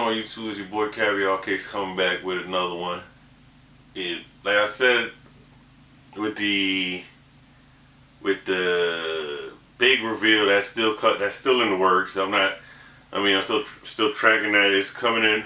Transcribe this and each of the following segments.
on YouTube? It's your boy Kavi-R Case coming back with another one. Like I said, with the big reveal that's still in the works. I'm still tracking that. It's coming in.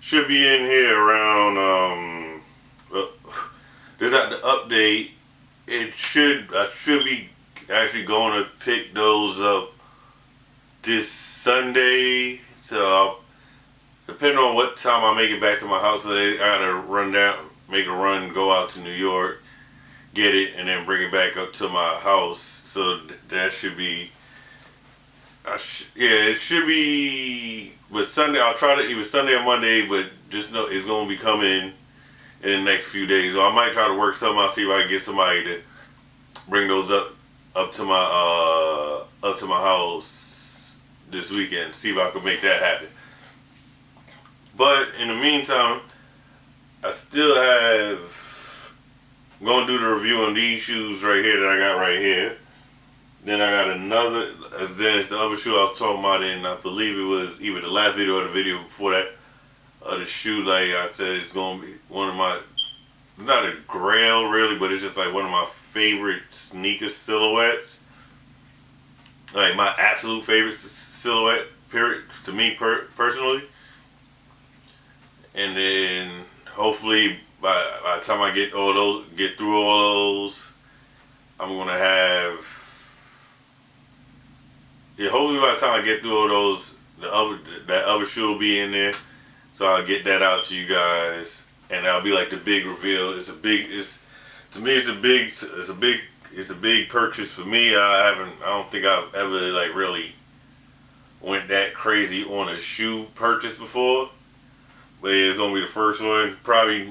Should be in here around. Well, there's not the update. I should be actually going to pick those up this Sunday. So depending on what time I make it back to my house, I gotta make a run, go out to New York, get it, and then bring it back up to my house. So that should be. It should be. But Sunday, I'll try to either Sunday or Monday. But just know it's gonna be coming in the next few days. So I might try to work something out, see if I can get somebody to bring those up to my house this weekend. See if I can make that happen. But in the meantime, I'm gonna do the review on these shoes right here that I got right here. Then I got another. Then it's the other shoe I was talking about, and I believe it was either the last video or the video before that. The shoe, like I said, it's gonna be one of my, not a grail really, but it's just like one of my favorite sneaker silhouettes. Like my absolute favorite silhouette, period, to me personally. And then hopefully by the time I get through all those, I'm gonna have. Yeah, hopefully by the time I get through all those, that other shoe will be in there, so I'll get that out to you guys, and that'll be like the big reveal. It's a big purchase for me. I don't think I've ever like really went that crazy on a shoe purchase before, but it's gonna be the first one. Probably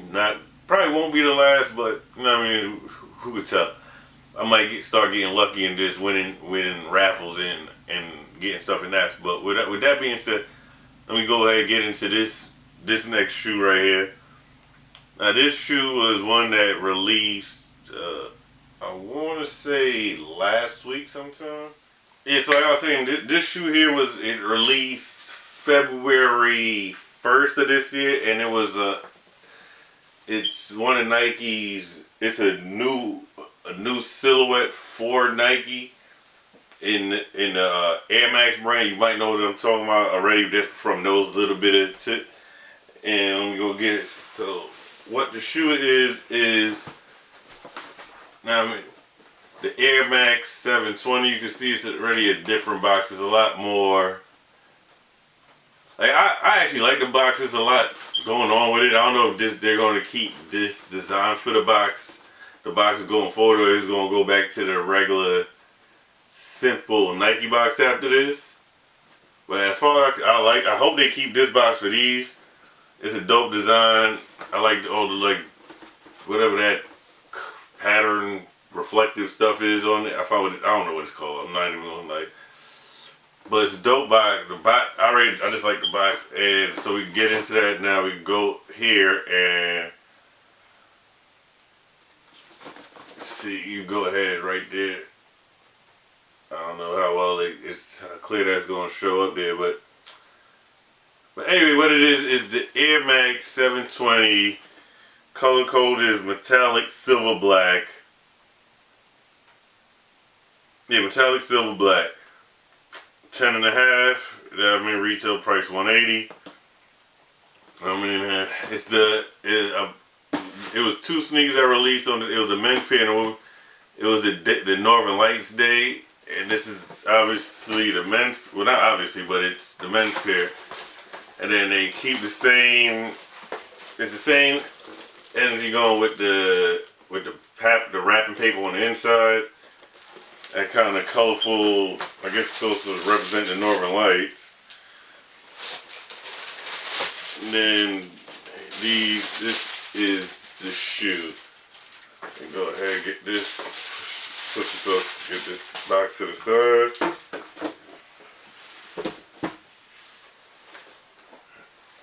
won't be the last, but you know what I mean, who could tell? I might start getting lucky and just winning raffles and getting stuff in that. But with that being said, let me go ahead and get into this next shoe right here. Now this shoe was one that released, I want to say last week sometime. Yeah, so like I was saying, this shoe here it released February 1st of this year, and it's one of Nike's. It's a new silhouette for Nike in the Air Max brand. You might know what I'm talking about already just from those little bit of tip. And let me go get it. So what the shoe is now, I mean, the Air Max 720. You can see it's already a different box. It's a lot more. Like I actually like the box. There's a lot going on with it. I don't know if they're going to keep this design for the box. The box is going forward, or it's going to go back to the regular, simple Nike box after this. But as far as I hope they keep this box for these. It's a dope design. I like all the whatever that pattern reflective stuff is on it. I don't know what it's called. I'm not even gonna but it's a dope box. I just like the box, and so we can get into that now. We can go here and see. You go ahead right there. I don't know how well it's how clear that's gonna show up there, but anyway, what it is the Air Max 720. Color code is metallic silver black. Yeah, metallic silver black. 10 and a half. I mean, retail price $180. I mean, it was two sneakers that released on it was a men's pair and it was the Northern Lights day, and this is obviously the men's. Well, not obviously, but it's the men's pair. And then they keep the same. It's the same energy going with the wrapping paper on the inside. That kind of colorful, I guess it's supposed to represent the Northern Lights. And then this is the shoe. And go ahead and get this, get this box to the side.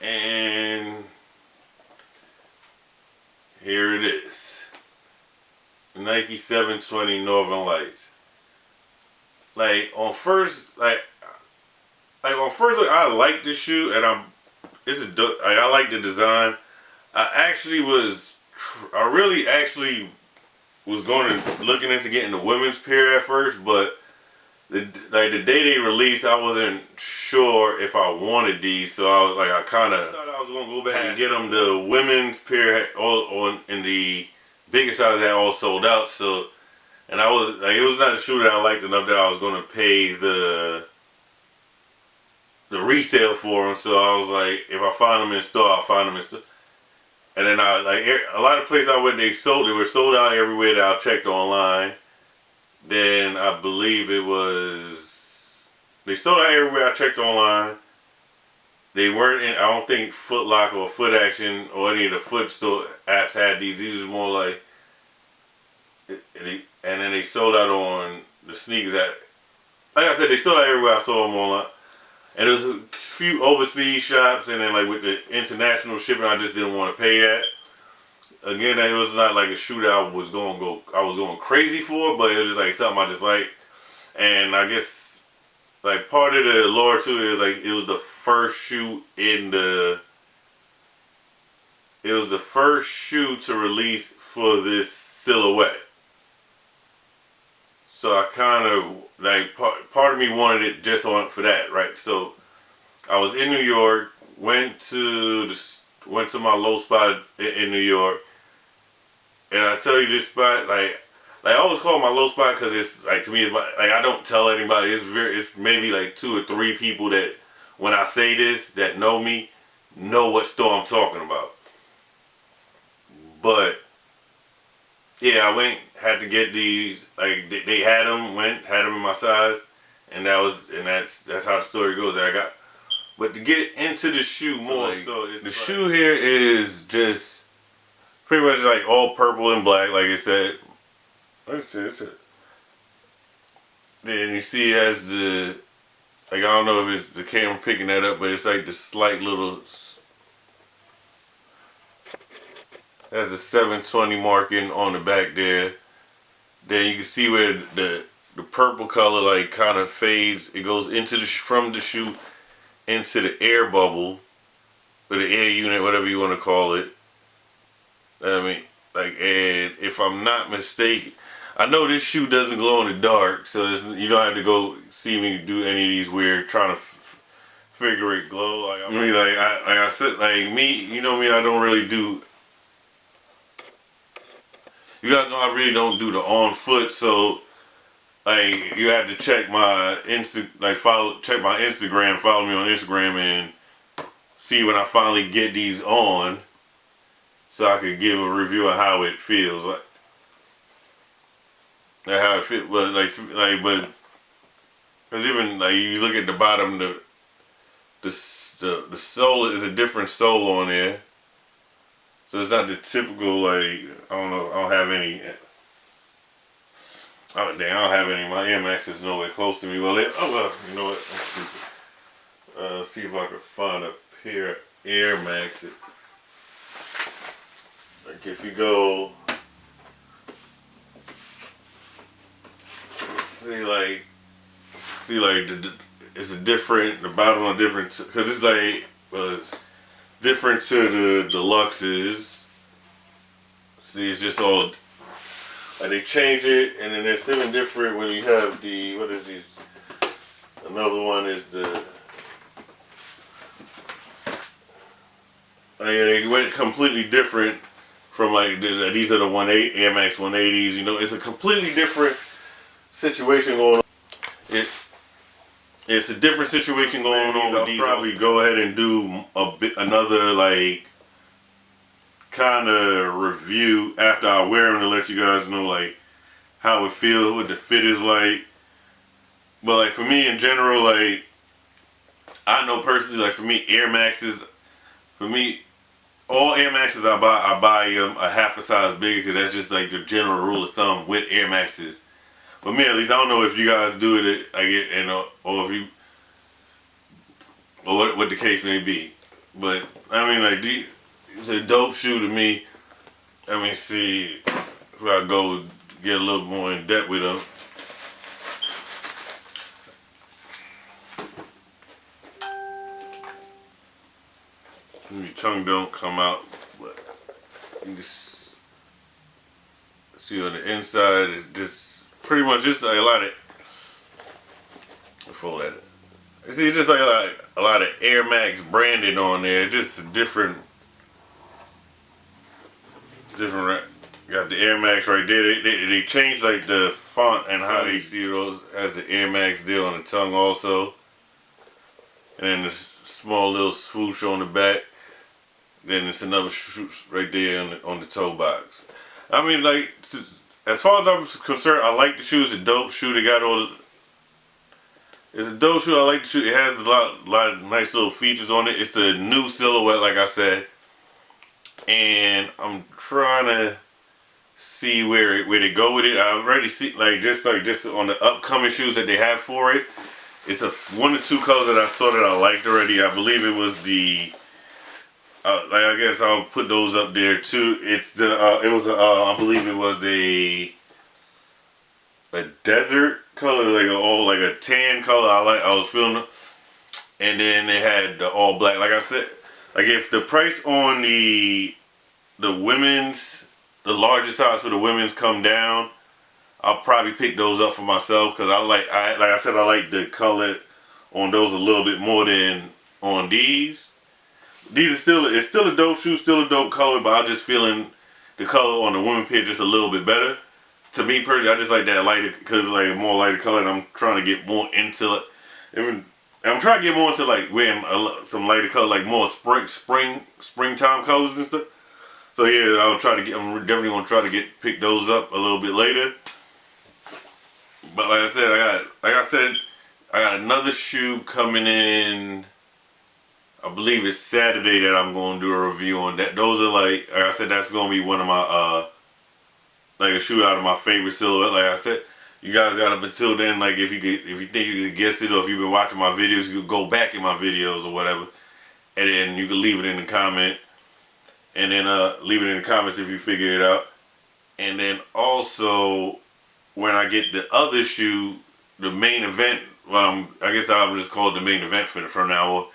And here it is. Nike 720 Northern Lights. Like on first, like like on first look, I like the shoe, and I like the design. I really actually was looking into getting the women's pair at first, but the day they released, I wasn't sure if I wanted these, so I was like, I thought I was gonna go back and get them. The women's pair all in the biggest size that all sold out. So, and I was like, it was not a shoe that I liked enough that I was gonna pay the resale for them. So I was like, if I find them in store, I'll find them in store. And then a lot of places I went, they were sold out everywhere that I checked online. Then I believe they sold out everywhere I checked online. They weren't in, I don't think Foot Locker or Foot Action or any of the foot store apps had these. These was more like, and then they sold out on the sneakers like I said, they sold out everywhere I saw them online. And there was a few overseas shops, and then like with the international shipping, I just didn't want to pay that. Again, it was not like a shoe that I was going crazy for, but it was just like something I just like. And I guess like part of the lore too is like it was the first shoe to release for this silhouette. So I kind of like part of me wanted it just for that, right? So I was in New York, went to my low spot in New York, and I tell you this spot, like I always call it my low spot because it's like, to me, it's like I don't tell anybody. It's maybe like 2 or 3 people that when I say this that know me know what store I'm talking about. But yeah, I had to get these. Like they had them in my size, and that's how the story goes. But to get into the shoe more, the shoe here is just pretty much like all purple and black, like I said. Then you see it has I don't know if it's the camera picking that up, but it's like the slight little, has the 720 marking on the back there. Then you can see where the purple color like kind of fades. It goes from the shoe into the air bubble, or the air unit, whatever you want to call it. I mean, like, and if I'm not mistaken, I know this shoe doesn't glow in the dark, so you don't have to go see me do any of these weird trying to figure it glow. Like I said, like me, you know me, I don't really do. You guys know I really don't do the on foot, so like you have to check my check my Instagram, follow me on Instagram, and see when I finally get these on, so I could give a review of how it feels like how it feels, but but because even like you look at the bottom, the sole is a different sole on there. So it's not the typical, like, I don't know, I don't have any. Oh dang, I don't have any. My Air Maxes nowhere close to me. Well, you know what? Let's see if I can find a pair of Air Maxes. Like if you go, it's a different. The bottom are different because it's like it's different to the deluxes. See, it's just all like they change it, and then it's even different when you have the what is these? Another one is the. They went completely different from like these are the 18 Air Max 180s. You know, it's a completely different situation going on. It's a different situation going on with these. I'll probably go ahead and do another like kind of review after I wear them to let you guys know like how it feels, what the fit is like. But like for me in general, like I know personally, like for me Air Maxes, all Air Maxes I buy them a half a size bigger because that's just like the general rule of thumb with Air Maxes. But me at least, I don't know if you guys do it, or if you, or what the case may be. But I mean, like, it's a dope shoe to me. I mean, see, if I go get a little more in depth with them. Your tongue don't come out, but you can see on the inside, it just pretty much just like a lot of before that. You see, just like a lot of Air Max branding on there, just different. Got the Air Max right there. They changed like the font and how they see those as the Air Max deal on the tongue also, and then the small little swoosh on the back. Then it's another swoosh right there on the toe box. I mean, like as far as I'm concerned, I like the shoe. It's a dope shoe. They got all the. It's a dope shoe. I like the shoe. It has a lot of nice little features on it. It's a new silhouette, like I said, and I'm trying to see where they go with it. I already see just on the upcoming shoes that they have for it. It's one or two colors that I saw that I liked already. I believe it was the I guess I'll put those up there too. It's the I believe it was a desert color, like a tan color. I was feeling it. And then they had the all black. Like I said, like if the price on the women's, the largest size for the women's come down, I'll probably pick those up for myself because like I said, I like the color on those a little bit more than on these. It's still a dope shoe, still a dope color, but I'm just feeling the color on the women pair just a little bit better. To me personally, I just like that lighter because like more lighter color. And I'm trying to get more into it. I'm trying to get more into like wearing some lighter color, like more springtime colors and stuff. So yeah, I'm definitely gonna try to pick those up a little bit later. But like I said, I got another shoe coming in. I believe it's Saturday that I'm going to do a review on that. Those are like I said, that's going to be one of my, like a shoe out of my favorite silhouette. Like I said, you guys got up until then, like if you think you could guess it or if you've been watching my videos, you could go back in my videos or whatever. And then you can leave it in the comment. And then leave it in the comments if you figure it out. And then also, when I get the other shoe, the main event, well, I guess I'll just call it the main event from now on.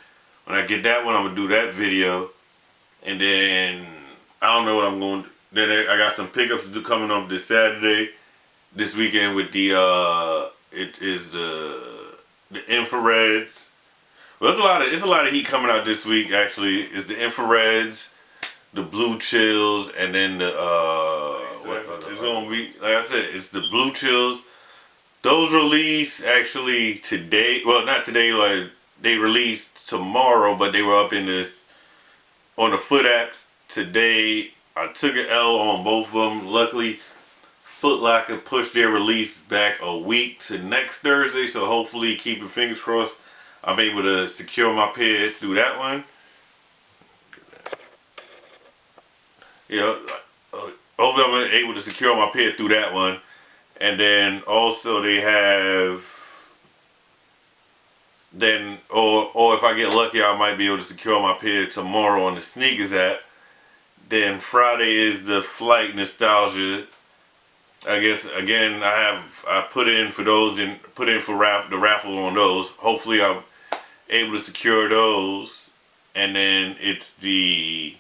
When I get that one, I'm going to do that video. And then, I don't know what I'm going to do. Then I got some pickups coming up this Saturday, this weekend with the infrareds. Well, it's a lot of heat coming out this week, actually. It's the infrareds, the blue chills, and then the, it's going to be, like I said, it's the blue chills. Those release actually today, well, not today, like, they released tomorrow, but they were up on the Foot apps today. I took an L on both of them. Luckily, Foot Locker pushed their release back a week to next Thursday, so hopefully, keep your fingers crossed, I'm able to secure my pair through that one. Yeah, hopefully I'm able to secure my pair through that one. And then also they have, or if I get lucky, I might be able to secure my pair tomorrow on the sneakers app. Then Friday is the Flight Nostalgia. I guess again I put in for those and put in for the raffle on those. Hopefully I'm able to secure those. And then it's the,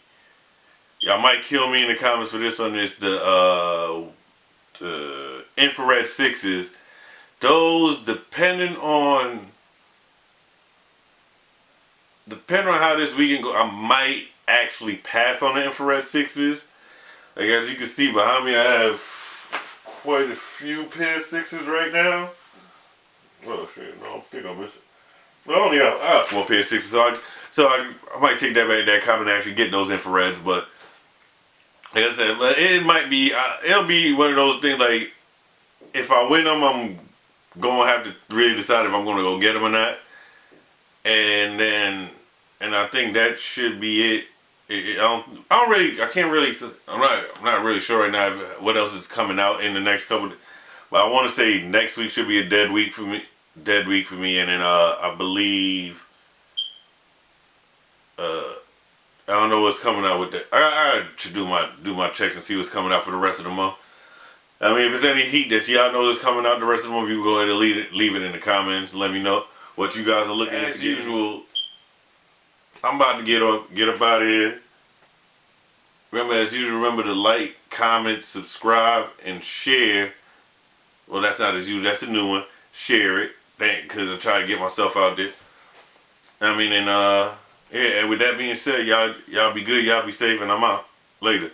y'all might kill me in the comments for this one. It's the infrared sixes. Those depending on how this weekend go, I might actually pass on the infrared sixes. Like as you can see behind me, I have quite a few pair of sixes right now. Oh shit, no, I think I'm missing. No, I have 4 pair of sixes, so I might take that back, that comment and actually get those infrareds. But like I said, but it might be, it'll be one of those things like if I win them, I'm gonna have to really decide if I'm gonna go get them or not. And I think that should be it. I'm not really sure right now what else is coming out in the next couple. But I want to say next week should be a dead week for me. And then I believe I don't know what's coming out with that. I should do my checks and see what's coming out for the rest of the month. I mean, if there's any heat that y'all know that's coming out the rest of the month, you can go ahead and leave it in the comments. Let me know what you guys are looking at. As usual, I'm about to get up out of here. Remember, as usual, remember to like, comment, subscribe, and share. Well, that's not as usual. That's a new one. Share it. Because I try to get myself out there. I mean, and yeah. And with that being said, y'all be good. Y'all be safe, and I'm out. Later.